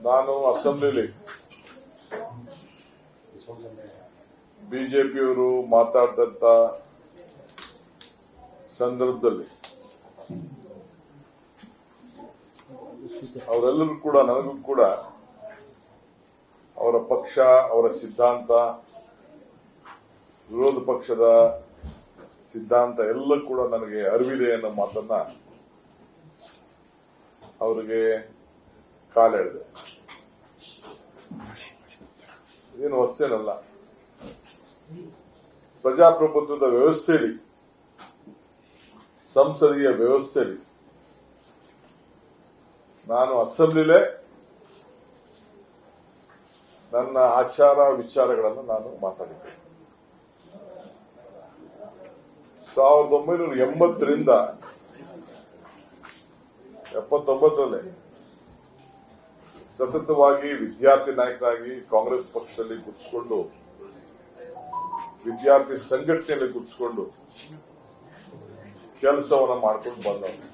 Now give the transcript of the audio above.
ನಾನು ಅಸೆಂಬ್ಲಿಲಿ ಬಿಜೆಪಿಯವರು ಮಾತಾಡಿದಂತ ಸಂದರ್ಭದಲ್ಲಿ ಅವರೆಲ್ಲರೂ ಕೂಡ ನನಗೂ ಕೂಡ ಅವರ ಪಕ್ಷ, ಅವರ ಸಿದ್ಧಾಂತ, ವಿರೋಧ ಪಕ್ಷದ ಸಿದ್ಧಾಂತ ಎಲ್ಲ ಕೂಡ ನನಗೆ ಅರಿವಿದೆ ಅನ್ನೋ ಮಾತನ್ನ ಅವರಿಗೆ ಕಾಲೆಳೆದೆ. ಏನು ಹೊಸೇನಲ್ಲ. ಪ್ರಜಾಪ್ರಭುತ್ವದ ವ್ಯವಸ್ಥೆಯಲ್ಲಿ, ಸಂಸದೀಯ ವ್ಯವಸ್ಥೆಯಲ್ಲಿ ನಾನು ಅಸೆಂಬ್ಲಿಲೇ ನನ್ನ ಆಚಾರ ವಿಚಾರಗಳನ್ನು ನಾನು ಮಾತಾಡಿದ್ದೆ. 1980ರಿಂದ 79ರಲ್ಲಿ ಸತತವಾಗಿ ವಿದ್ಯಾರ್ಥಿ ನಾಯಕರಾಗಿ ಕಾಂಗ್ರೆಸ್ ಪಕ್ಷದಲ್ಲಿ ಗುರುತಿಸಿಕೊಂಡು, ವಿದ್ಯಾರ್ಥಿ ಸಂಘಟನೆಯಲ್ಲಿ ಗುರುತಿಸಿಕೊಂಡು ಕೆಲಸವನ್ನ ಮಾಡ್ಕೊಂಡು ಬಂದವರು.